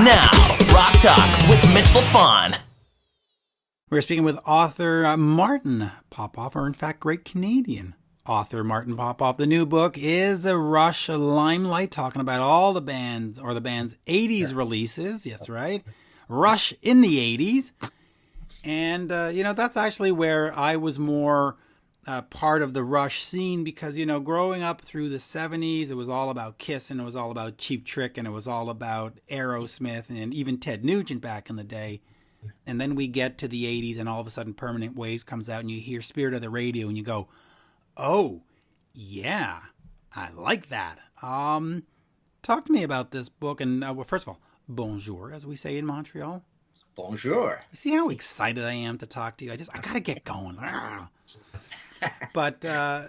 Now, Rock Talk with Mitch Lafon. We're speaking with author Martin Popoff, or in fact, great Canadian author Martin Popoff. The new book is a Rush Limelight, talking about all the bands, or the band's 80s releases. Yes, right. Rush in the 80s. And, that's actually where I was more part of the Rush scene because, growing up through the 70s, it was all about Kiss and it was all about Cheap Trick and it was all about Aerosmith and even Ted Nugent back in the day. And then we get to the 80s and all of a sudden Permanent Waves comes out and you hear Spirit of the Radio and you go, oh, yeah, I like that. Talk to me about this book. And first of all, bonjour, as we say in Montreal. Bonjour. You see how excited I am to talk to you? I got to get going. But so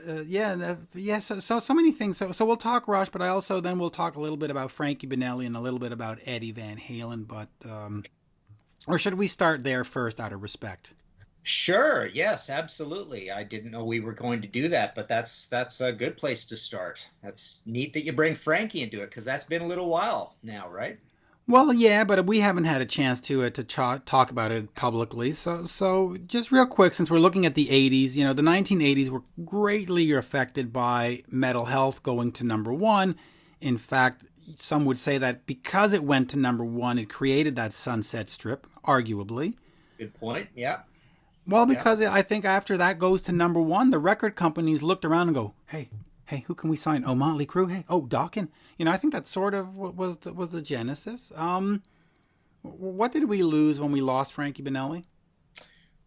many things. So we'll talk Rush, but then we'll talk a little bit about Frankie Banali and a little bit about Eddie Van Halen. But or should we start there first, out of respect? Sure. Yes, absolutely. I didn't know we were going to do that, but that's a good place to start. That's neat that you bring Frankie into it because that's been a little while now, right? Well, yeah, but we haven't had a chance to talk about it publicly. So just real quick, since we're looking at the 80s, the 1980s were greatly affected by Metal Health going to number one. In fact, some would say that because it went to number one, it created that Sunset Strip, arguably. Good point, yeah. Well, because I think after that goes to number one, the record companies looked around and go, hey, who can we sign? Oh, Motley Crue? Hey, oh, Dokken? I think that sort of was the genesis. What did we lose when we lost Frankie Banali?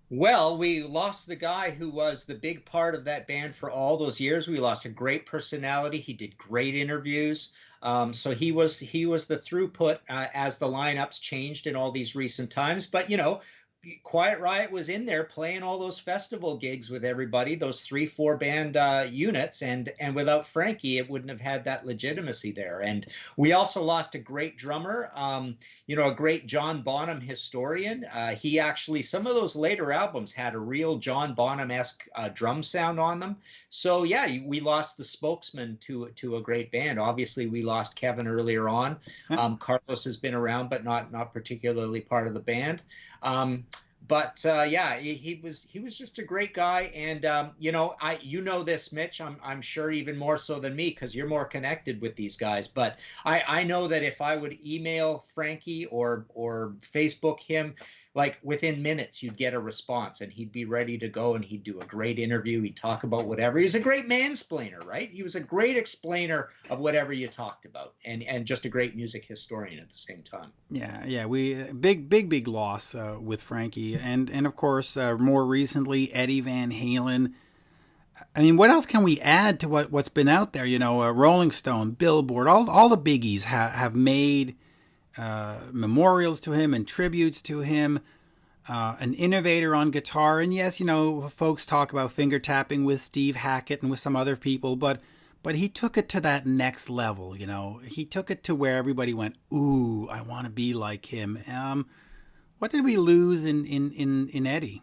Well, we lost the guy who was the big part of that band for all those years. We lost a great personality. He did great interviews. So he was the throughput as the lineups changed in all these recent times. But, Quiet Riot was in there playing all those festival gigs with everybody, those 3-4 band units, and without Frankie, it wouldn't have had that legitimacy there. And we also lost a great drummer, a great John Bonham historian. He actually, some of those later albums had a real John Bonham-esque drum sound on them. So yeah, we lost the spokesman to a great band. Obviously, we lost Kevin earlier on. Carlos has been around, but not particularly part of the band. He was just a great guy, and this, Mitch. I'm sure even more so than me because you're more connected with these guys. But I know that if I would email Frankie or Facebook him, like within minutes, you'd get a response, and he'd be ready to go, and he'd do a great interview. He'd talk about whatever. He was a great mansplainer, right? He was a great explainer of whatever you talked about, and just a great music historian at the same time. Yeah, we big loss with Frankie, and of course more recently Eddie Van Halen. I mean, what else can we add to what's been out there? Rolling Stone, Billboard, all the biggies have made memorials to him and tributes to him. An innovator on guitar, and yes, folks talk about finger tapping with Steve Hackett and with some other people, but he took it to that next level. He took it to where everybody went, "Ooh, I want to be like him." What did we lose in Eddie?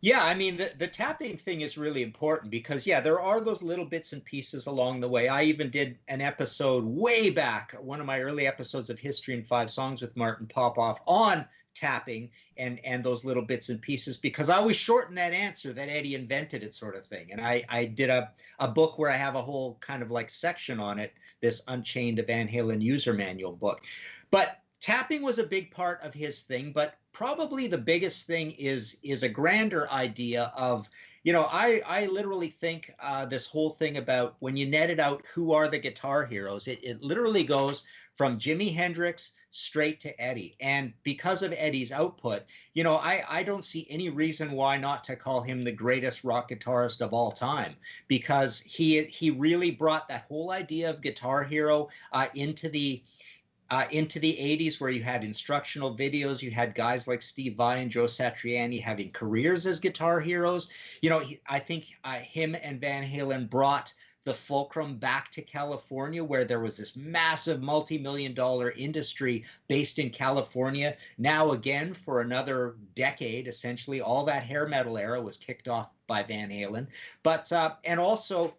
Yeah, I mean, the tapping thing is really important because, there are those little bits and pieces along the way. I even did an episode way back, one of my early episodes of History in 5 Songs with Martin Popoff on tapping and those little bits and pieces because I always shorten that answer that Eddie invented it sort of thing. And I did a book where I have a whole kind of like section on it, this Unchained Van Halen user manual book. But tapping was a big part of his thing, but probably the biggest thing is a grander idea of, I literally think this whole thing about when you net it out, who are the guitar heroes? It literally goes from Jimi Hendrix straight to Eddie. And because of Eddie's output, I don't see any reason why not to call him the greatest rock guitarist of all time, because he really brought that whole idea of guitar hero into the 80s, where you had instructional videos, you had guys like Steve Vai and Joe Satriani having careers as guitar heroes. I think him and Van Halen brought the fulcrum back to California, where there was this massive multi-million-dollar industry based in California. Now again, for another decade, essentially, all that hair metal era was kicked off by Van Halen. But and also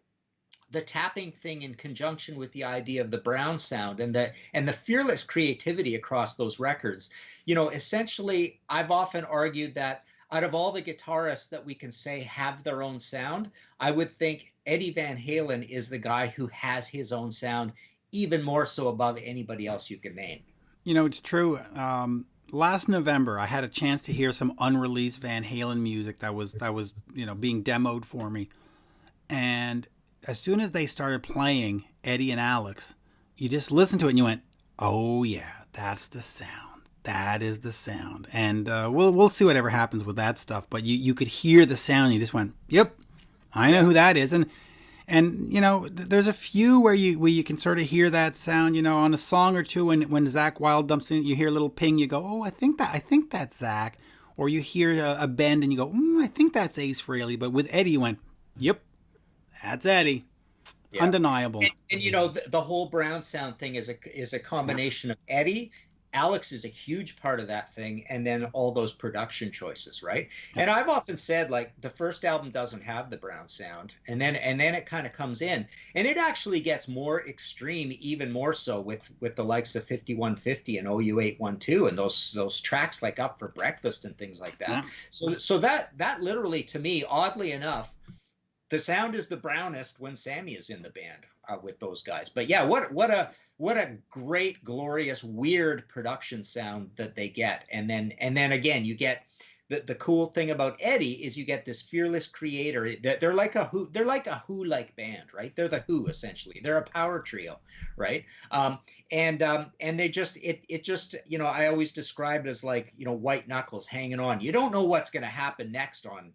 the tapping thing in conjunction with the idea of the Brown sound and the fearless creativity across those records. Essentially, I've often argued that out of all the guitarists that we can say have their own sound, I would think Eddie Van Halen is the guy who has his own sound, even more so above anybody else you can name. It's true. Last November, I had a chance to hear some unreleased Van Halen music that was being demoed for me, and as soon as they started playing Eddie and Alex, you just listened to it and you went, "Oh yeah, that's the sound. That is the sound." And we'll see whatever happens with that stuff. But you could hear the sound. You just went, "Yep, I know who that is." And there's a few where you can sort of hear that sound, on a song or two. When Zakk Wylde dumps in, you hear a little ping. You go, "Oh, I think that's Zakk." Or you hear a bend and you go, "I think that's Ace Frehley." But with Eddie, you went, "Yep, that's Eddie." Yeah. Undeniable. And the whole Brown sound thing is a combination of Eddie. Alex is a huge part of that thing, and then all those production choices, right? And I've often said, like, the first album doesn't have the Brown sound, and then it kind of comes in, and it actually gets more extreme, even more so with the likes of 5150 and OU812 and those tracks like Up for Breakfast and things like that. Yeah. So that literally, to me, oddly enough, the sound is the brownest when Sammy is in the band with those guys. But yeah, what a great, glorious, weird production sound that they get. And then again, you get the cool thing about Eddie is you get this fearless creator. They're like a Who-like band, right? They're the Who, essentially. They're a power trio, right? And they just it just I always describe it as like white knuckles hanging on. You don't know what's going to happen next on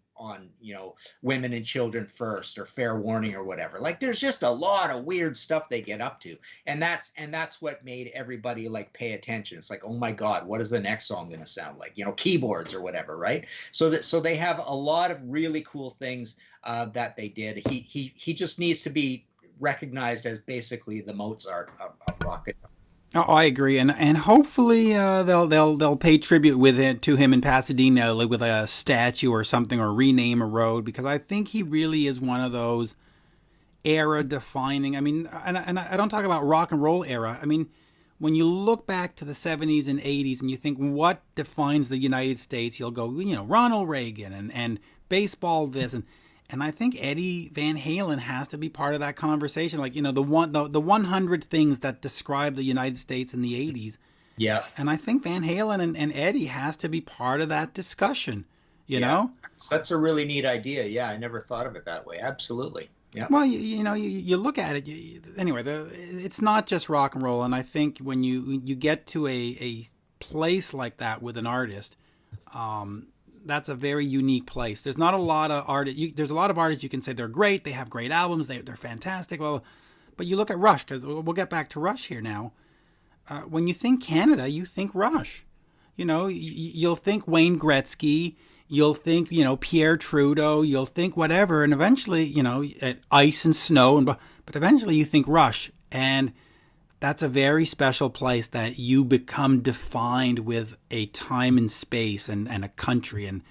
Women and Children First or Fair Warning or whatever. Like, there's just a lot of weird stuff they get up to, and that's what made everybody like pay attention. It's like, oh my God, what is the next song going to sound like? Keyboards or whatever, right? So they have a lot of really cool things that they did. He just needs to be recognized as basically the Mozart of rock and roll. Oh, I agree, and hopefully they'll pay tribute to him in Pasadena, like with a statue or something, or rename a road, because I think he really is one of those era defining. I mean, and I don't talk about rock and roll era. I mean, when you look back to the 70s and 80s and you think what defines the United States, you'll go, Ronald Reagan and baseball this and I think Eddie Van Halen has to be part of that conversation. Like, the 100 things that describe the United States in the 80s. Yeah. And I think Van Halen and Eddie has to be part of that discussion, you know? That's a really neat idea. Yeah, I never thought of it that way. Absolutely. Yeah. Well, you look at it. Anyway, it's not just rock and roll. And I think when you get to a place like that with an artist, that's a very unique place. There's not a lot of artists. There's a lot of artists you can say they're great. They have great albums. They're fantastic. Well, but you look at Rush, because we'll get back to Rush here now. When you think Canada, you think Rush. You'll think Wayne Gretzky. You'll think Pierre Trudeau. You'll think whatever, and eventually ice and snow. But eventually you think Rush, and that's a very special place that you become defined with a time and space and a country. And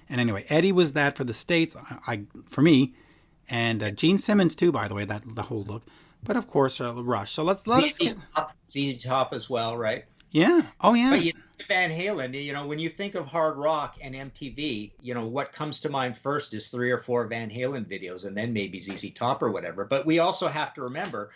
anyway, Eddie was that for the States, for me, and Gene Simmons too, by the way, that the whole look. But of course, Rush. So let us get ZZ Top as well, right? Yeah. Oh yeah. But Van Halen, when you think of hard rock and MTV, what comes to mind first is 3 or 4 Van Halen videos, and then maybe ZZ Top or whatever. But we also have to remember,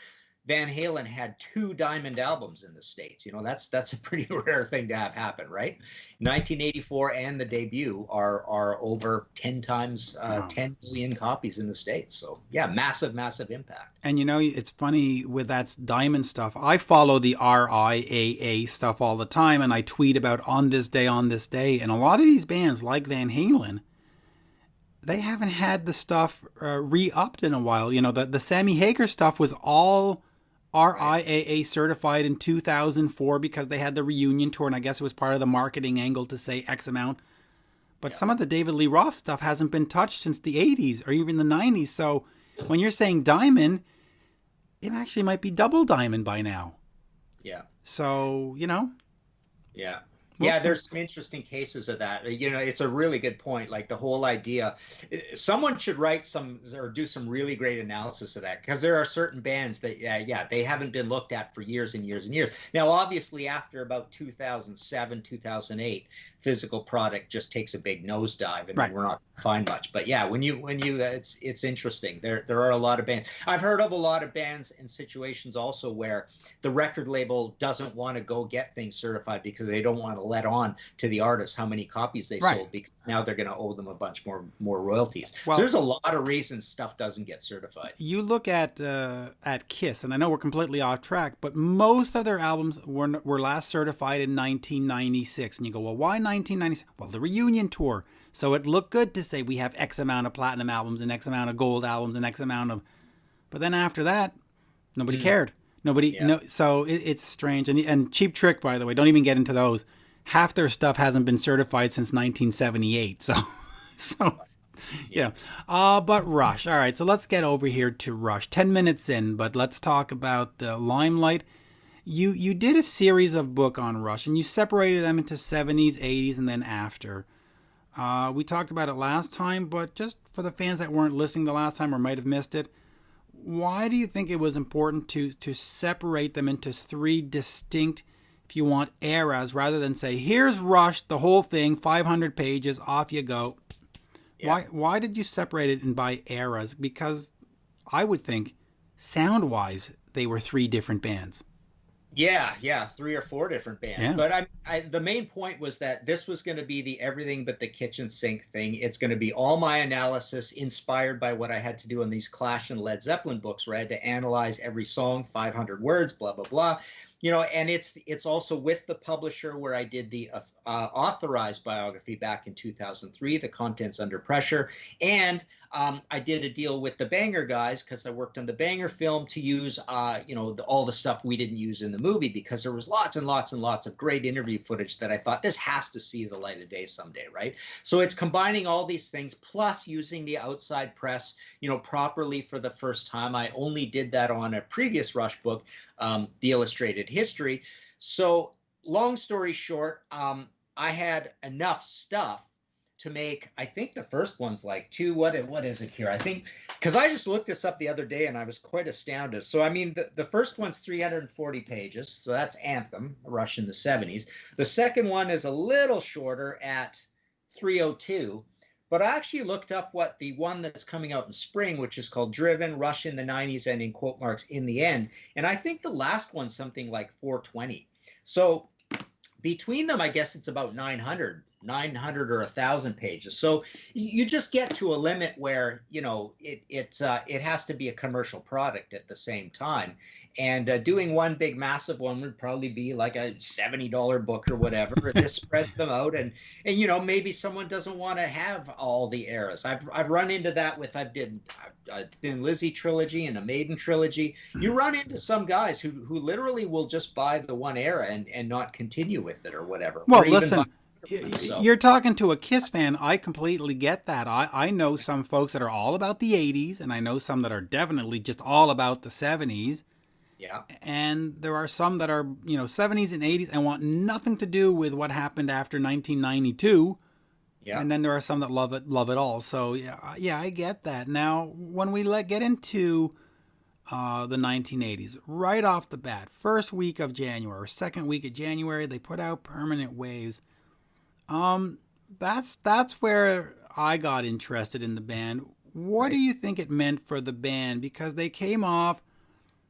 Van Halen had 2 diamond albums in the States. That's a pretty rare thing to have happen, right? 1984 and the debut are over 10 times 10 million copies in the States. So yeah, massive impact. And it's funny with that diamond stuff. I follow the RIAA stuff all the time, and I tweet about on this day, and a lot of these bands like Van Halen, they haven't had the stuff re-upped in a while. The Sammy Hagar stuff was all RIAA certified in 2004 because they had the reunion tour, and I guess it was part of the marketing angle to say X amount. But some of the David Lee Roth stuff hasn't been touched since the 80s or even the 90s. So when you're saying diamond, it actually might be double diamond by now. Yeah. So, Yeah. Yeah, there's some interesting cases of that. It's a really good point. Like the whole idea, someone should write some or do some really great analysis of that, because there are certain bands that, yeah, they haven't been looked at for years and years and years. Now, obviously, after about 2007, 2008, physical product just takes a big nosedive, and Right. we're not find much. But yeah, when you it's interesting. There are a lot of bands. I've heard of a lot of bands and situations also where the record label doesn't want to go get things certified because they don't want to let on to the artists how many copies they Right. sold, because now they're going to owe them a bunch more royalties. Well, so there's a lot of reasons stuff doesn't get certified. You look at Kiss, and I know we're completely off track, but most of their albums were last certified in 1996. And you go, well, why 1996? Well, the reunion tour. So it looked good to say we have X amount of platinum albums and X amount of gold albums and X amount of. But then after that, nobody cared. Nobody. Yeah. No. So it's strange. And Cheap Trick, by the way, don't even get into those. Half their stuff hasn't been certified since 1978. So. Yeah. But Rush. All right. So let's get over here to Rush. 10 minutes in, but let's talk about the Limelight. You did a series of book on Rush, and you separated them into 70s, 80s, and then after. We talked about it last time, but just for the fans that weren't listening the last time or might have missed it, why do you think it was important to separate them into three distinct, if you want, eras, rather than say, here's Rush, the whole thing, 500 pages, off you go? Yeah. Why did you separate it in by eras? Because I would think, sound-wise, they were three different bands. Yeah, 3 or 4 different bands. Yeah. But the main point was that this was going to be the everything but the kitchen sink thing. It's going to be all my analysis inspired by what I had to do on these Clash and Led Zeppelin books, where I had to analyze every song, 500 words, blah, blah, blah. And it's also with the publisher where I did the authorized biography back in 2003, The Contents Under Pressure. And I did a deal with the Banger guys, because I worked on the Banger film, to use, all the stuff we didn't use in the movie, because there was lots and lots and lots of great interview footage that I thought this has to see the light of day someday, right? So it's combining all these things, plus using the outside press, properly for the first time. I only did that on a previous Rush book, The Illustrated History. So long story short, I had enough stuff to make, I think the first one's like what is it here? I think, because I just looked this up the other day and I was quite astounded. So, I mean, the first one's 340 pages. So that's Anthem, Rush in the 70s. The second one is a little shorter at 302. But I actually looked up what the one that's coming out in spring, which is called Driven, Rush in the 90s, and in quote marks, in the end. And I think the last one's something like 420. So between them, I guess it's about 900 or 1,000 pages. So you just get to a limit where, it has to be a commercial product at the same time. And doing one big massive one would probably be like a $70 book or whatever. This spreads them out, and maybe someone doesn't want to have all the eras. I've run into that with I did a Thin Lizzy trilogy and a Maiden trilogy. You run into some guys who literally will just buy the one era and not continue with it or whatever. Well, or even listen. You're talking to a Kiss fan. I completely get that. I know some folks that are all about the 80s, and I know some that are definitely just all about the 70s. Yeah. And there are some that are, 70s and 80s and want nothing to do with what happened after 1992. Yeah. And then there are some that love it all. So, yeah, I get that. Now, when we get into the 1980s, right off the bat, first week of January or second week of January, they put out Permanent Waves. That's where I got interested in the band. What do you think it meant for the band? Because they came off,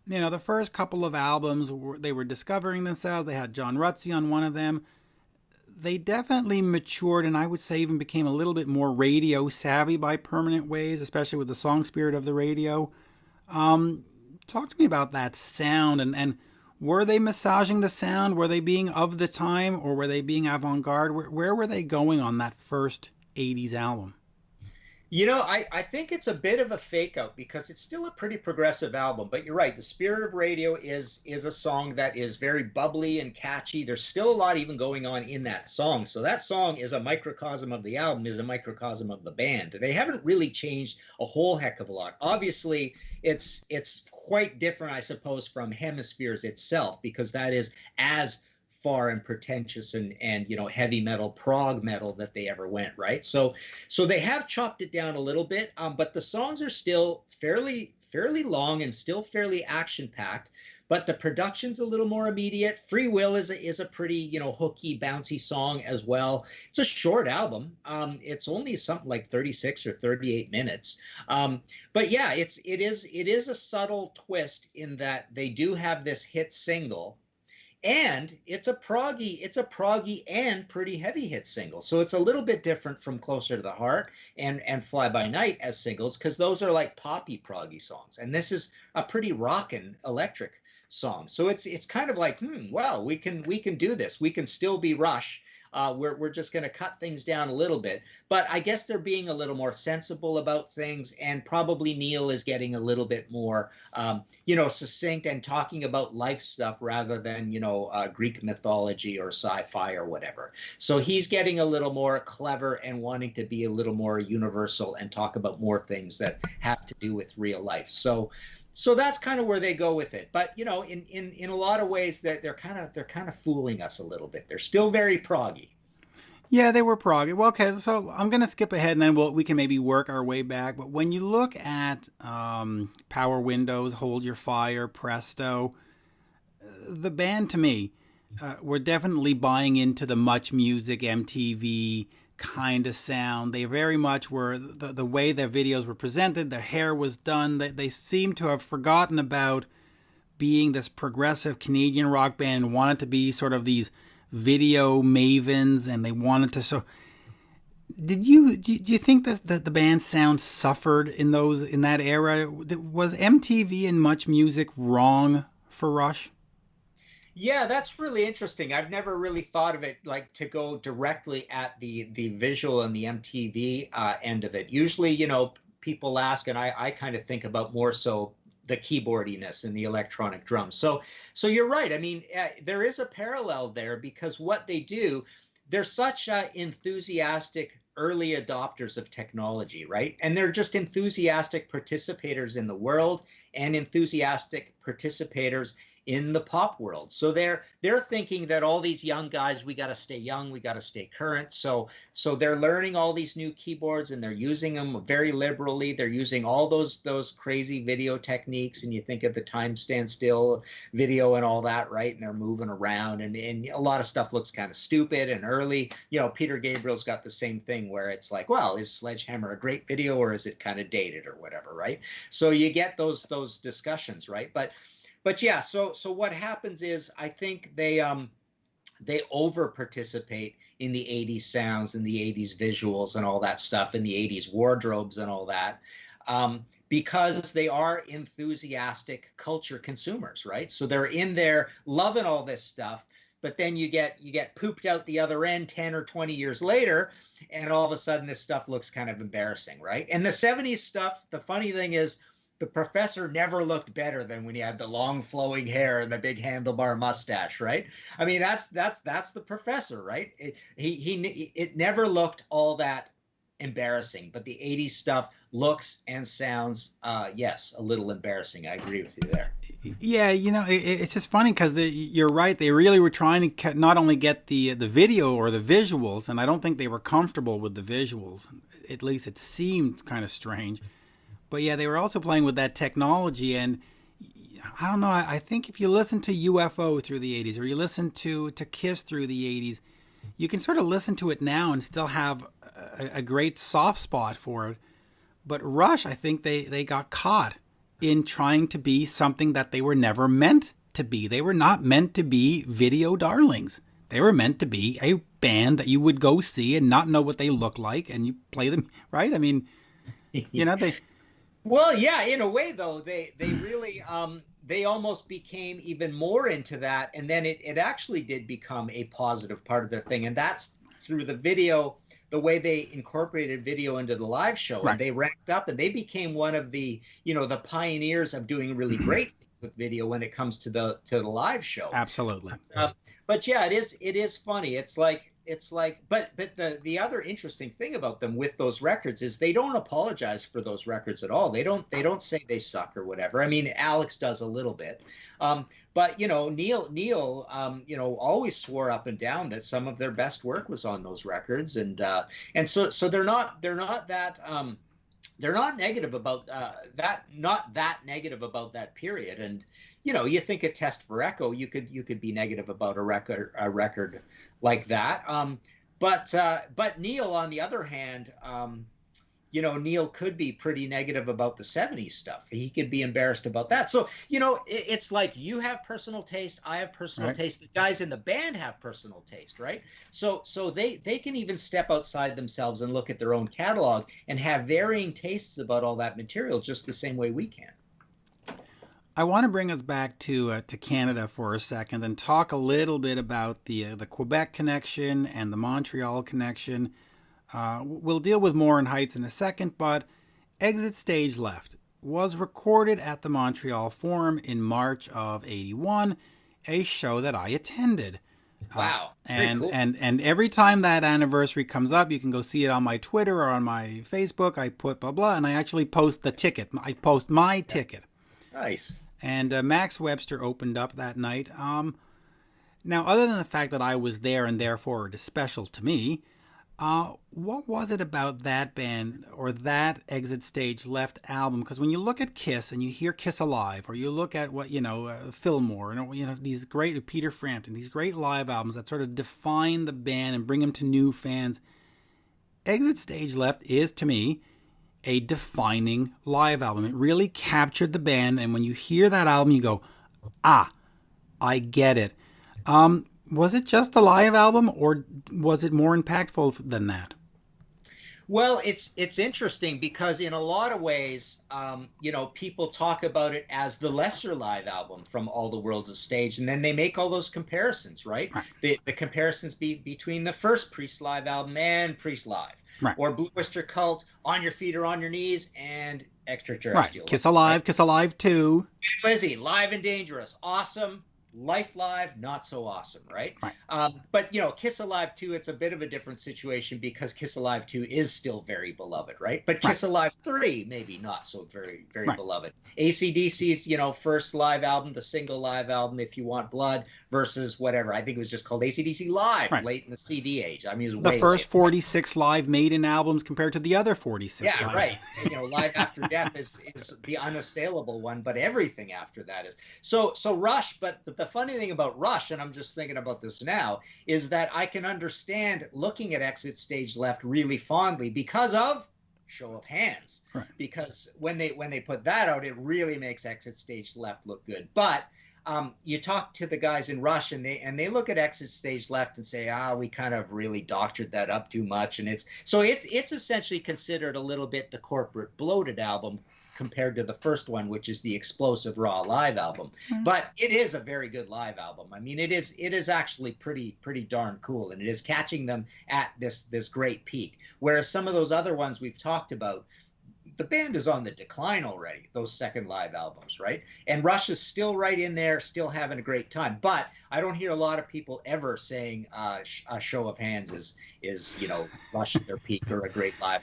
the first couple of albums, they were discovering themselves. They had John Rutsey on one of them. They definitely matured, and I would say even became a little bit more radio savvy by Permanent Waves, especially with the song spirit of the radio. Talk to me about that sound, and were they massaging the sound? Were they being of the time, or were they being avant-garde? Where were they going on that first 80s album? I think it's a bit of a fake out, because it's still a pretty progressive album. But you're right. The Spirit of Radio is a song that is very bubbly and catchy. There's still a lot even going on in that song. So that song is a microcosm of the album, is a microcosm of the band. They haven't really changed a whole heck of a lot. Obviously, it's quite different, I suppose, from Hemispheres itself, because that is as far and pretentious and heavy metal, prog metal that they ever went, right? So they have chopped it down a little bit, but the songs are still fairly long and still fairly action packed. But the production's a little more immediate. Free Will is a pretty, hooky, bouncy song as well. It's a short album. It's only something like 36 or 38 minutes. But yeah, it is a subtle twist in that they do have this hit single, and it's a proggy and pretty heavy hit single. So it's a little bit different from Closer to the Heart and Fly By Night as singles, because those are like poppy proggy songs, and this is a pretty rockin' electric song. So it's kind of like, well, we can do this. We can still be Rush. We're just going to cut things down a little bit. But I guess they're being a little more sensible about things, and probably Neil is getting a little bit more, succinct and talking about life stuff rather than, Greek mythology or sci-fi or whatever. So he's getting a little more clever and wanting to be a little more universal and talk about more things that have to do with real life. So that's kind of where they go with it. But in a lot of ways, they're kind of fooling us a little bit. They're still very proggy. Yeah, they were proggy. Well, okay, so I'm going to skip ahead, and then we can maybe work our way back. But when you look at Power Windows, Hold Your Fire, Presto, the band, to me, were definitely buying into the Much Music, MTV kind of sound. They very much were, the way their videos were presented, their hair was done. They seem to have forgotten about being this progressive Canadian rock band and wanted to be sort of these video mavens, and they wanted to. So do you think that the band's sound suffered in that era? Was MTV and Much Music wrong for Rush? Yeah, that's really interesting. I've never really thought of it like to go directly at the visual and the MTV end of it. Usually, people ask, and I kind of think about more so the keyboardiness and the electronic drums. So you're right. I mean, there is a parallel there, because what they do, they're such enthusiastic early adopters of technology, right? And they're just enthusiastic participators in the world and enthusiastic participators in the pop world. So they're thinking that all these young guys, we got to stay young, we got to stay current. So they're learning all these new keyboards, and they're using them very liberally. They're using all those crazy video techniques, and you think of the Time Stand Still video and all that, right? And they're moving around, and a lot of stuff looks kind of stupid and early. Peter Gabriel's got the same thing where it's like, well, is Sledgehammer a great video, or is it kind of dated or whatever, right? So you get those discussions, right? But yeah, so what happens is, I think they over participate in the 80s sounds and the 80s visuals and all that stuff, and the 80s wardrobes and all that, because they are enthusiastic culture consumers, right? So they're in there loving all this stuff, but then you get pooped out the other end 10 or 20 years later, and all of a sudden this stuff looks kind of embarrassing, right? And the 70s stuff, the funny thing is, the Professor never looked better than when he had the long flowing hair and the big handlebar mustache, right? I mean, that's the Professor, right? It never looked all that embarrassing, but the 80s stuff looks and sounds, yes, a little embarrassing. I agree with you there. Yeah, it's just funny because you're right. They really were trying to not only get the video or the visuals, and I don't think they were comfortable with the visuals. At least it seemed kind of strange. But yeah, they were also playing with that technology, and I don't know, I think if you listen to UFO through the 80s, or you listen to Kiss through the 80s, you can sort of listen to it now and still have a great soft spot for it. But Rush, I think they got caught in trying to be something that they were never meant to be. They were not meant to be video darlings. They were meant to be a band that you would go see and not know what they look like, and you play them, right? I mean, they... Well, yeah, in a way, though, they really they almost became even more into that. And then it actually did become a positive part of their thing. And that's through the video, the way they incorporated video into the live show. Right. And they ramped up, and they became one of the pioneers of doing really great things with video when it comes to the live show. Absolutely. But yeah, it is funny. It's like, it's like, but the other interesting thing about them with those records is they don't apologize for those records at all. They don't say they suck or whatever. I mean, Alex does a little bit, but Neil always swore up and down that some of their best work was on those records, and so they're not that. They're not negative about not that negative about that period. And you think a Test for Echo, you could be negative about a record like that. But Neil, on the other hand, Neil could be pretty negative about the 70s stuff. He could be embarrassed about that. So, it's like you have personal taste, I have personal taste, the guys in the band have personal taste, right? So they can even step outside themselves and look at their own catalog and have varying tastes about all that material just the same way we can. I want to bring us back to Canada for a second and talk a little bit about the Quebec connection and the Montreal connection. We'll deal with Morin Heights in a second, but Exit Stage Left was recorded at the Montreal Forum in March of '81, a show that I attended. Wow. And cool. and every time that anniversary comes up, you can go see it on my Twitter or on my Facebook. I put blah blah, and I actually post the ticket. I post my ticket. Nice. And Max Webster opened up that night. Now, other than the fact that I was there and therefore it is special to me, what was it about that band or that Exit Stage Left album? Because when you look at Kiss and you hear Kiss Alive, or you look at what Fillmore, and these great Peter Frampton, these great live albums that sort of define the band and bring them to new fans, Exit Stage Left is to me a defining live album. It really captured the band, and when you hear that album, you go, I get it. Was it just a live album, or was it more impactful than that? Well, it's interesting because in a lot of ways, people talk about it as the lesser live album from All the World's a Stage, and then they make all those comparisons, right? The comparisons between the first Priest live album and Priest Live, right? Or Blue Oyster Cult, On Your Feet or On Your Knees, and Extraterrestrial. Right. Kiss Alive, right? Kiss Alive 2. Lizzie, Live and Dangerous, awesome. Life Live, not so awesome, right? But Kiss Alive 2, it's a bit of a different situation because Kiss Alive 2 is still very beloved, right? But Kiss Alive 3, maybe not so very, very beloved. AC/DC's, first live album, the single live album, If You Want Blood, versus whatever. I think it was just called AC/DC Live, late in the CD age. I mean, it was the first 46 live Maiden albums compared to the other 46. Yeah, live. Right. Live After Death is the unassailable one, but everything after that is. So Rush, but the funny thing about Rush, and I'm just thinking about this now, is that I can understand looking at Exit Stage Left really fondly because of Show of Hands. Right. Because when they put that out, it really makes Exit Stage Left look good. But you talk to the guys in Rush, and they look at Exit Stage Left and say, we kind of really doctored that up too much, and it's essentially considered a little bit the corporate bloated album compared to the first one, which is the explosive raw live album. Mm-hmm. But it is a very good live album. I mean, it is actually pretty darn cool, and it is catching them at this great peak. Whereas some of those other ones we've talked about, the band is on the decline already, those second live albums, right? And Rush is still right in there, still having a great time. But I don't hear a lot of people ever saying a Show of Hands is Rush at their peak or a great live,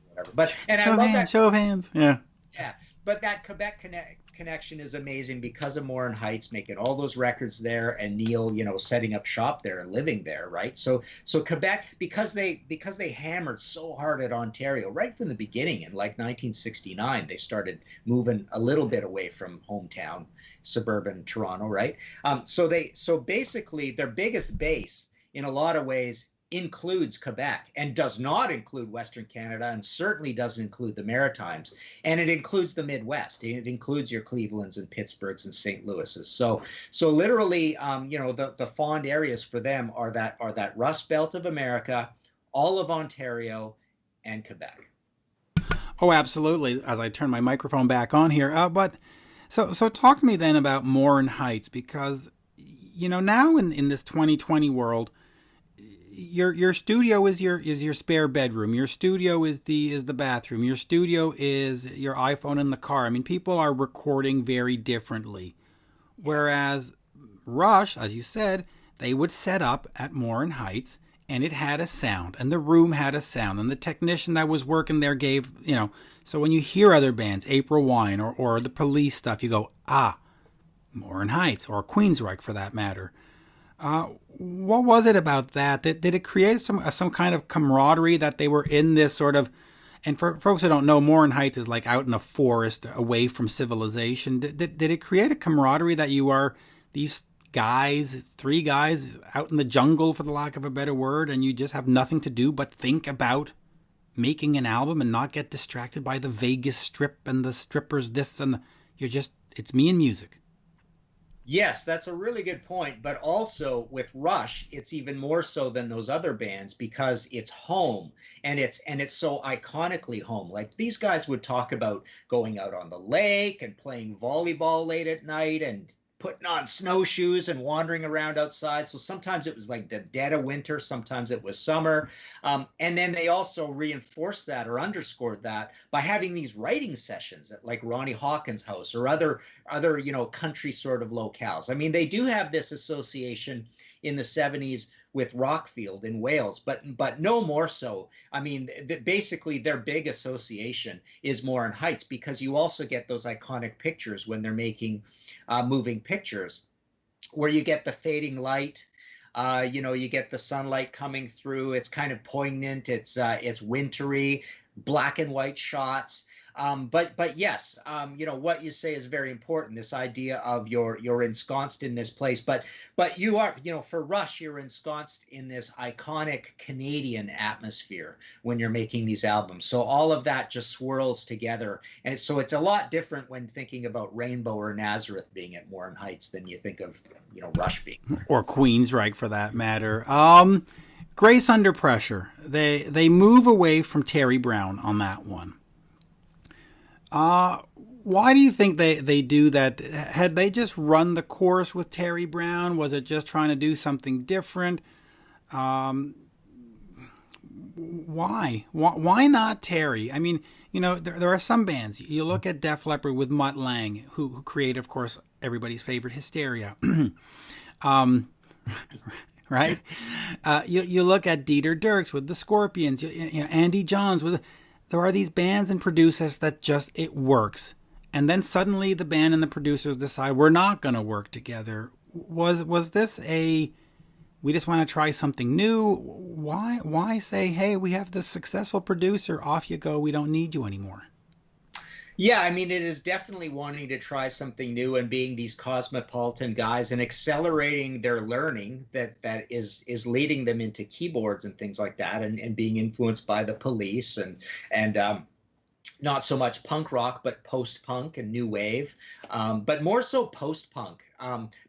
whatever. But I love that Show of Hands, yeah. Yeah, but that Quebec connection is amazing because of Morin Heights making all those records there, and Neil, setting up shop there and living there, right? So Quebec, because they hammered so hard at Ontario right from the beginning in like 1969, they started moving a little bit away from hometown, suburban Toronto, right? So basically their biggest base in a lot of ways includes Quebec and does not include Western Canada, and certainly doesn't include the Maritimes, and it includes the Midwest. It includes your Clevelands and Pittsburghs and St. Louises. So literally, the fond areas for them are that Rust Belt of America, all of Ontario, and Quebec. Oh, absolutely. As I turn my microphone back on here, but so talk to me then about Morin Heights, because now in this 2020 world, your studio is your spare bedroom. Your studio is the bathroom. Your studio is your iPhone in the car. I mean, people are recording very differently. Whereas Rush, as you said, they would set up at Morin Heights and it had a sound, and the room had a sound, and the technician that was working there gave, so when you hear other bands, April Wine or the Police stuff, you go, Morin Heights, or Queensryche for that matter. What was it about that? Did it create some kind of camaraderie that they were in this sort of, and for folks who don't know, Morin Heights is like out in a forest away from civilization. Did it create a camaraderie that you are these guys, three guys out in the jungle, for the lack of a better word, and you just have nothing to do but think about making an album and not get distracted by the Vegas Strip and the strippers, this and it's me and music? Yes, that's a really good point. But also with Rush, it's even more so than those other bands because it's home, and it's so iconically home. Like, these guys would talk about going out on the lake and playing volleyball late at night and putting on snowshoes and wandering around outside. So sometimes it was like the dead of winter, sometimes it was summer. And then they also reinforced that or underscored that by having these writing sessions at like Ronnie Hawkins' house or other country sort of locales. I mean, they do have this association in the 70s with Rockfield in Wales, but no more so. I mean, basically their big association is Morin Heights, because you also get those iconic pictures when they're making moving pictures, where you get the fading light, you get the sunlight coming through. It's kind of poignant. It's wintry, black and white shots. But yes, what you say is very important. This idea of you're ensconced in this place, but you are, for Rush, you're ensconced in this iconic Canadian atmosphere when you're making these albums. So all of that just swirls together, and so it's a lot different when thinking about Rainbow or Nazareth being at Morin Heights than you think of, Rush being there. Or Queensryche for that matter. Grace Under Pressure. They move away from Terry Brown on that one. Why do you think they do that? Had they just run the course with Terry Brown? Was it just trying to do something different? Why? Why not Terry? I mean, there are some bands. You look at Def Leppard with Mutt Lange, who created, of course, everybody's favorite Hysteria. Right? You look at Dieter Dierks with the Scorpions. Andy Johns with. There are these bands and producers that just, it works. And then suddenly the band and the producers decide we're not going to work together. Was this we just want to try something new? Why say, hey, we have this successful producer, off you go, we don't need you anymore? Yeah, I mean, it is definitely wanting to try something new and being these cosmopolitan guys and accelerating their learning that is leading them into keyboards and things like that, and being influenced by the Police and not so much punk rock, but post-punk and new wave, but more so post-punk,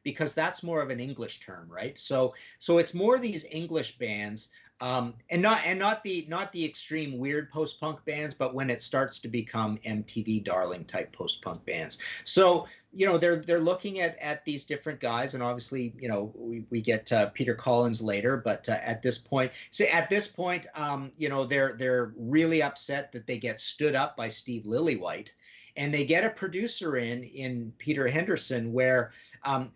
because that's more of an English term, right? So it's more these English bands. And not the extreme weird post-punk bands, but when it starts to become MTV darling type post-punk bands. So they're looking at these different guys, and obviously we get Peter Collins later, but at this point, they're really upset that they get stood up by Steve Lillywhite. And they get a producer in Peter Henderson, where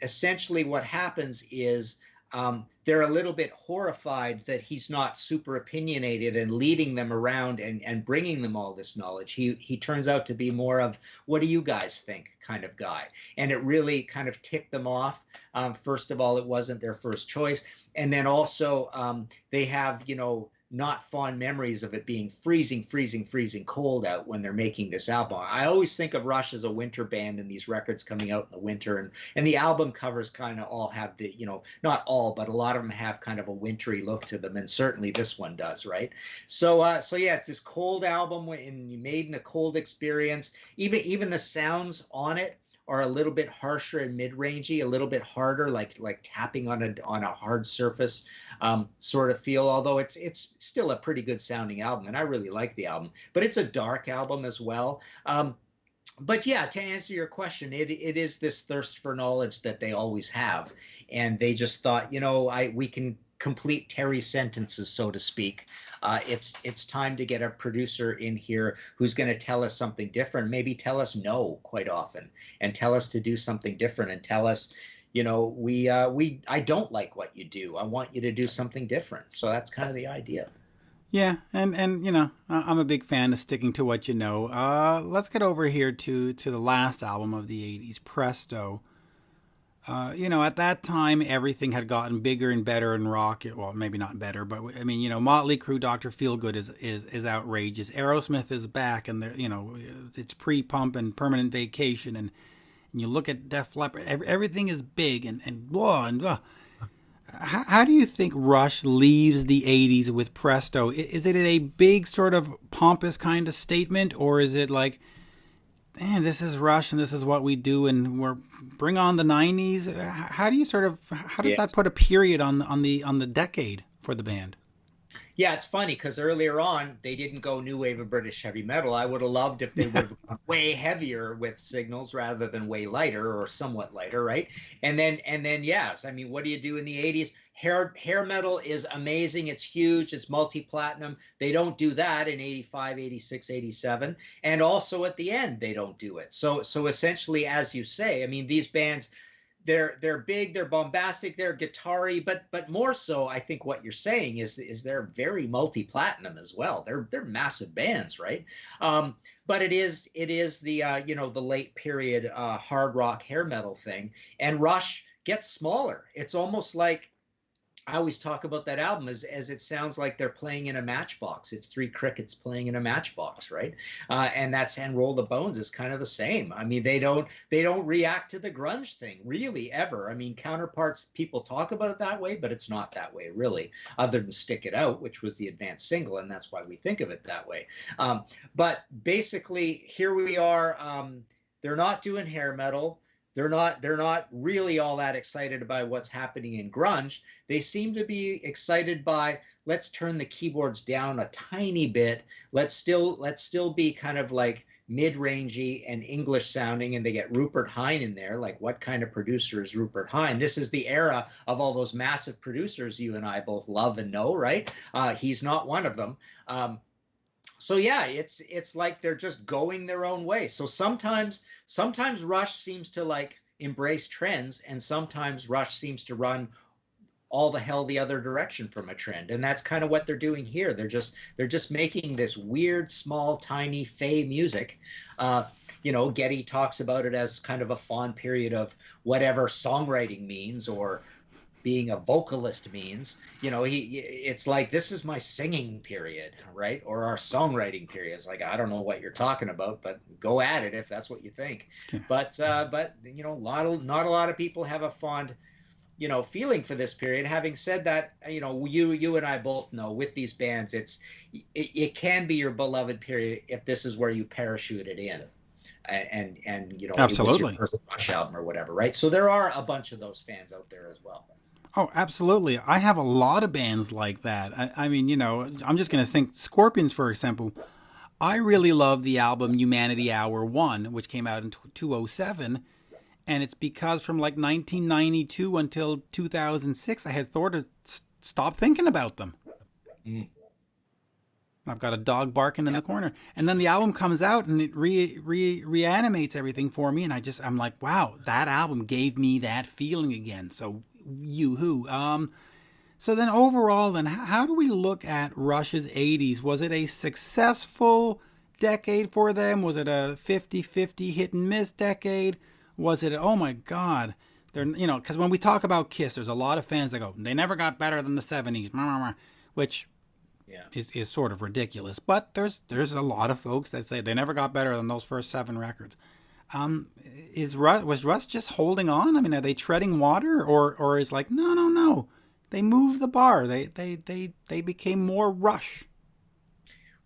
essentially what happens is they're a little bit horrified that he's not super opinionated and leading them around and bringing them all this knowledge. He turns out to be more of, what do you guys think kind of guy. And it really kind of ticked them off. First of all, it wasn't their first choice. And then also they have, not fond memories of it being freezing cold out when they're making this album. I always think of Rush as a winter band and these records coming out in the winter, and the album covers kind of all have the, not all, but a lot of them have kind of a wintry look to them, and certainly this one does, right? So yeah, it's this cold album and made in a cold experience. Even the sounds on it are a little bit harsher and mid-rangey, a little bit harder, like tapping on a hard surface sort of feel. Although it's still a pretty good sounding album, and I really like the album. But it's a dark album as well. But yeah, to answer your question, it is this thirst for knowledge that they always have, and they just thought, we can complete Terry's sentences, so to speak. It's time to get a producer in here who's going to tell us something different, maybe tell us no quite often, and tell us to do something different, and tell us, I don't like what you do. I want you to do something different. So that's kind of the idea. Yeah, and I'm a big fan of sticking to what you know. Let's get over here to the last album of the '80s, Presto. At that time, everything had gotten bigger and better in rock. Well, maybe not better, but I mean, Motley Crue, Dr. Feelgood is outrageous. Aerosmith is back, and it's pre-pump and Permanent Vacation, and you look at Def Leppard, everything is big and blah and blah. How do you think Rush leaves the '80s with Presto? Is it a big sort of pompous kind of statement, or is it like, man, this is Rush and this is what we do, and we're bring on the '90s? How does that put a period on the decade for the band? Yeah, it's funny because earlier on they didn't go new wave of British heavy metal. I would have loved if they would have gone way heavier with Signals rather than way lighter or somewhat lighter, right? And then yes, I mean, what do you do in the '80s? Hair metal is amazing. It's huge. It's multi-platinum. They don't do that in '85, '86, '87, and also at the end they don't do it. So essentially, as you say, I mean, these bands, they're big, they're bombastic, they're guitar-y, but more so, I think what you're saying is they're very multi-platinum as well. They're massive bands, right? But it is the the late period hard rock hair metal thing, and Rush gets smaller. It's almost like, I always talk about that album as it sounds like they're playing in a matchbox. It's three crickets playing in a matchbox, right? And Roll the Bones is kind of the same. I mean, they don't react to the grunge thing really ever. I mean, Counterparts, people talk about it that way, but it's not that way really, other than Stick It Out, which was the advanced single, and that's why we think of it that way. But basically, here we are. They're not doing hair metal. They're not really all that excited about what's happening in grunge. They seem to be excited by, let's turn the keyboards down a tiny bit. Let's still be kind of like mid-rangey and English sounding, and they get Rupert Hine in there. Like, what kind of producer is Rupert Hine? This is the era of all those massive producers you and I both love and know, right? He's not one of them. So yeah, it's like they're just going their own way. So sometimes Rush seems to like embrace trends, and sometimes Rush seems to run all the hell the other direction from a trend. And that's kind of what they're doing here. They're just making this weird, small, tiny fey music. Getty talks about it as kind of a fond period of whatever songwriting means, or being a vocalist means. It's like, this is my singing period, right? Or our songwriting period. It's like, I don't know what you're talking about, but go at it if that's what you think. Yeah. But not a lot of people have a fond feeling for this period. Having said that, you and I both know with these bands, it can be your beloved period if this is where you parachute it in. And absolutely, it was your first Rush album or whatever, right? So there are a bunch of those fans out there as well. Oh, absolutely. I have a lot of bands like that. I mean, I'm just going to think Scorpions, for example. I really love the album Humanity Hour 1, which came out in 2007. And it's because from like 1992 until 2006, I had thought to stop thinking about them. Mm. I've got a dog barking in the corner. And then the album comes out and it reanimates everything for me. And I'm like, wow, that album gave me that feeling again. So yoo-hoo. So then overall, then how do we look at Rush's 80s? Was it a successful decade for them? Was it a 50-50 hit and miss decade? Was it, oh my God, because when we talk about Kiss, there's a lot of fans that go, they never got better than the 70s, which is sort of ridiculous. But there's a lot of folks that say they never got better than those first 7 records. Was Russ just holding on? I mean, are they treading water, or is like, no, they moved the bar. They became more Rush.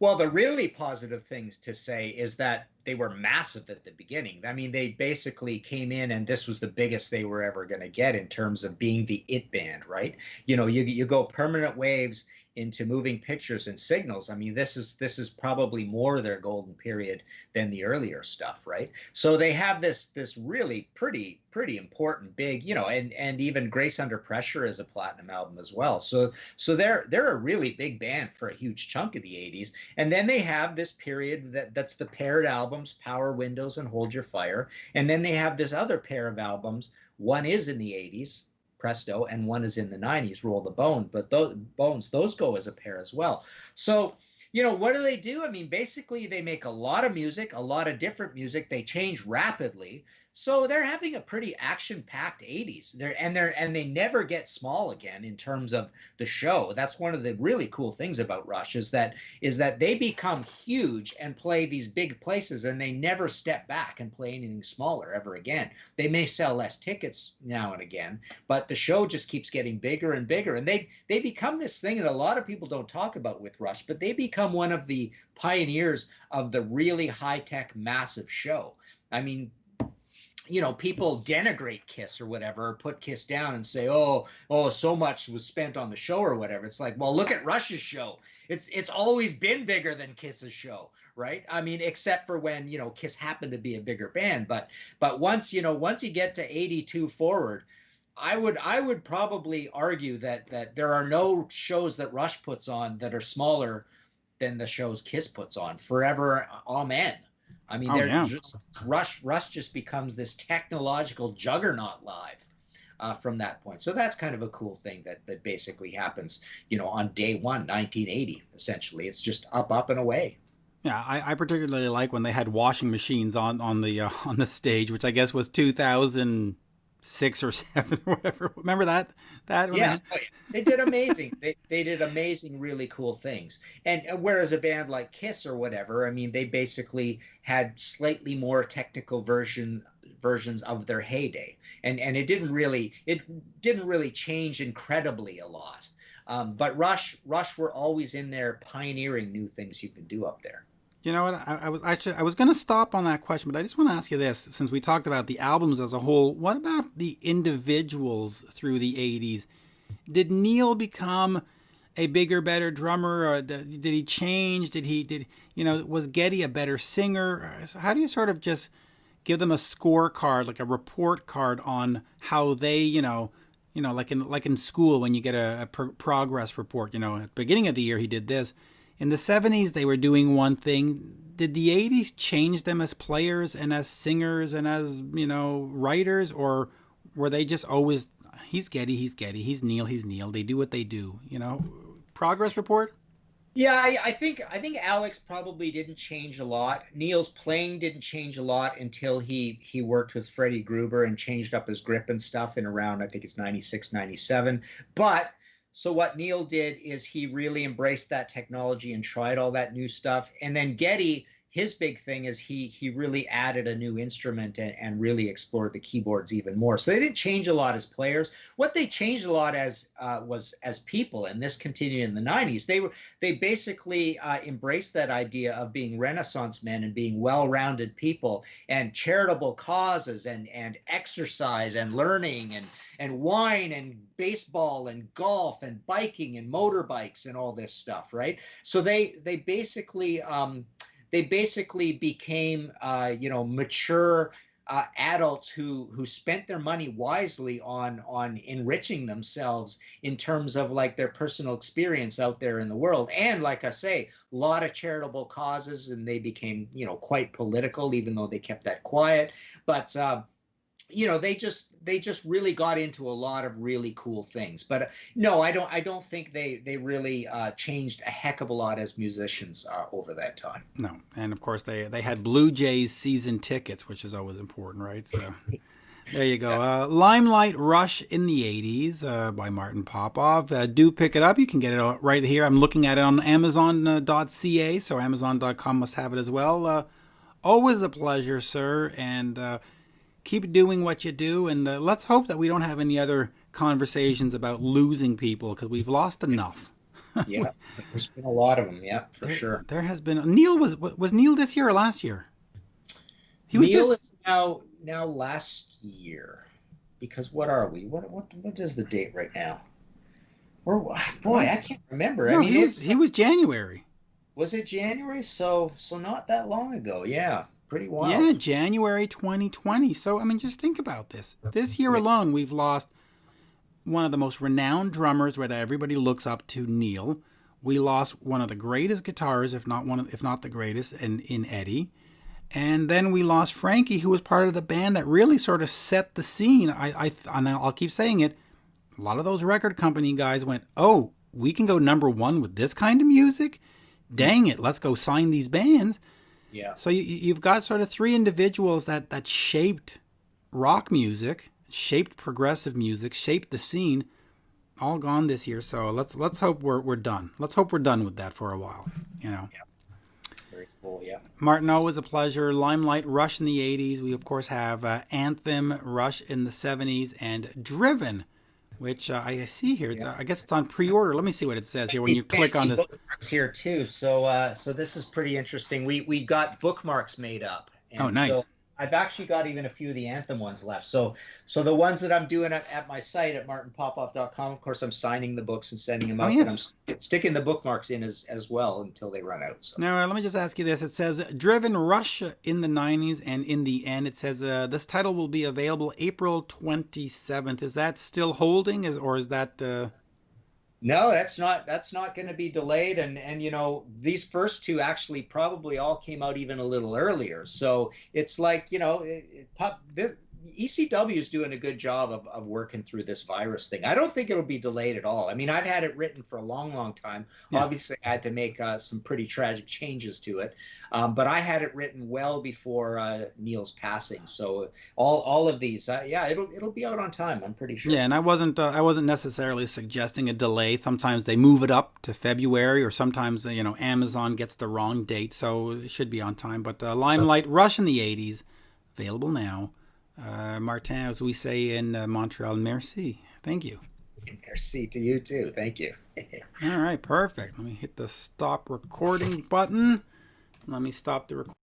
Well, the really positive things to say is that they were massive at the beginning. I mean, they basically came in and this was the biggest they were ever going to get in terms of being the it band, right? You go Permanent Waves into Moving Pictures and Signals. I mean, this is probably more their golden period than the earlier stuff, right? So they have this really pretty important big, and even Grace Under Pressure is a platinum album as well. So they're a really big band for a huge chunk of the 80s. And then they have this period that's the paired albums, Power Windows and Hold Your Fire. And then they have this other pair of albums One is in the 80s, Presto, and one is in the 90s, Roll the Bone. But those go as a pair as well. So, what do? I mean, basically, they make a lot of music, a lot of different music. They change rapidly. So they're having a pretty action-packed 80s. They never get small again in terms of the show. That's one of the really cool things about Rush is that they become huge and play these big places, and they never step back and play anything smaller ever again. They may sell less tickets now and again, but the show just keeps getting bigger and bigger. And they become this thing that a lot of people don't talk about with Rush, but they become one of the pioneers of the really high-tech, massive show. I mean, people denigrate Kiss or whatever, or put Kiss down and say, oh, so much was spent on the show or whatever. It's like, well, look at Rush's show. It's always been bigger than Kiss's show, right? I mean, except for when, Kiss happened to be a bigger band. But once you get to 82 forward, I would probably argue that there are no shows that Rush puts on that are smaller than the shows Kiss puts on. Forever, amen. I mean, Rush just becomes this technological juggernaut live from that point. So that's kind of a cool thing that basically happens, on day one, 1980, essentially. It's just up and away. Yeah, I particularly like when they had washing machines on the stage, which I guess was 2006 or 7 or whatever. Remember that? They did amazing. they did amazing, really cool things. And whereas a band like Kiss or whatever, I mean, they basically had slightly more technical versions of their heyday, and it didn't really change incredibly a lot. But Rush were always in there pioneering new things you can do up there. You know what? I was going to stop on that question, but I just want to ask you this: since we talked about the albums as a whole, what about the individuals through the '80s? Did Neil become a bigger, better drummer? Or did he change? Was Geddy a better singer? How do you sort of just give them a scorecard, like a report card on how they, like in school when you get a progress report? At the beginning of the year he did this. In the 70s, they were doing one thing. Did the 80s change them as players and as singers and as, writers? Or were they just always, he's Geddy, he's Neil, they do what they do, Progress report? Yeah, I think Alex probably didn't change a lot. Neil's playing didn't change a lot until he worked with Freddie Gruber and changed up his grip and stuff in around, I think it's 96, 97. But so what Neil did is he really embraced that technology and tried all that new stuff. And then Geddy, his big thing is he really added a new instrument and really explored the keyboards even more. So they didn't change a lot as players. What they changed a lot as was as people, and this continued in the 90s. They basically embraced that idea of being Renaissance men and being well-rounded people and charitable causes and exercise and learning and wine and baseball and golf and biking and motorbikes and all this stuff, right? So they basically became, mature adults who spent their money wisely on enriching themselves in terms of like their personal experience out there in the world. And like I say, a lot of charitable causes, and they became, quite political, even though they kept that quiet. But they just really got into a lot of really cool things. But no, I don't think they really changed a heck of a lot as musicians over that time. No, and of course they had Blue Jays season tickets, which is always important, right? So there you go. Limelight, Rush in the 80s by Martin Popoff. Do pick it up. You can get it right here. I'm looking at it on Amazon.ca, so Amazon.com must have it as well. Always a pleasure, sir, and keep doing what you do, and let's hope that we don't have any other conversations about losing people, because we've lost enough. Yeah, there's been a lot of them. Yeah, for sure. There has been. Neil was Neil this year or last year? Neil is now last year, because what are we? What is the date right now? I can't remember. No, he was January. Was it January? So not that long ago. Yeah. Pretty wild. Yeah, January 2020. So, I mean, just think about this. This year alone, we've lost one of the most renowned drummers that everybody looks up to, Neil. We lost one of the greatest guitarists, if not the greatest, in Eddie. And then we lost Frankie, who was part of the band that really sort of set the scene. And I'll keep saying it. A lot of those record company guys went, oh, we can go #1 with this kind of music? Dang it, let's go sign these bands. Yeah. So you've got sort of 3 individuals that shaped rock music, shaped progressive music, shaped the scene, all gone this year. So let's hope we're done. Let's hope we're done with that for a while, you know. Yeah. Very cool, yeah. Martin, always a pleasure. Limelight, Rush in the 80s. We, of course, have Anthem, Rush in the 70s, and Driven, which I see here. I guess it's on pre-order. Let me see what it says here when you click on the bookmarks here too. So this is pretty interesting. We got bookmarks made up. And oh, nice. So I've actually got even a few of the Anthem ones left. So the ones that I'm doing at my site at martinpopoff.com, of course, I'm signing the books and sending them out. Yes. But I'm sticking the bookmarks in as well until they run out. So. Now, let me just ask you this. It says Driven, Rush in the 90s, and in the end, it says this title will be available April 27th. Is that still holding, or is that... No, that's not going to be delayed. And you know, these first 2 actually probably all came out even a little earlier. So it's like, you know, ECW is doing a good job of working through this virus thing. I don't think it'll be delayed at all. I mean, I've had it written for a long, long time. Yeah. Obviously, I had to make some pretty tragic changes to it. But I had it written well before Neil's passing. So all of these, it'll be out on time. I'm pretty sure. Yeah, and I wasn't necessarily suggesting a delay. Sometimes they move it up to February, or sometimes Amazon gets the wrong date, so it should be on time. But Limelight, Rush in the 80s, available now. Martin, as we say in Montreal, merci. Thank you. Merci to you too. Thank you. All right, perfect. Let me hit the stop recording button. Let me stop the recording.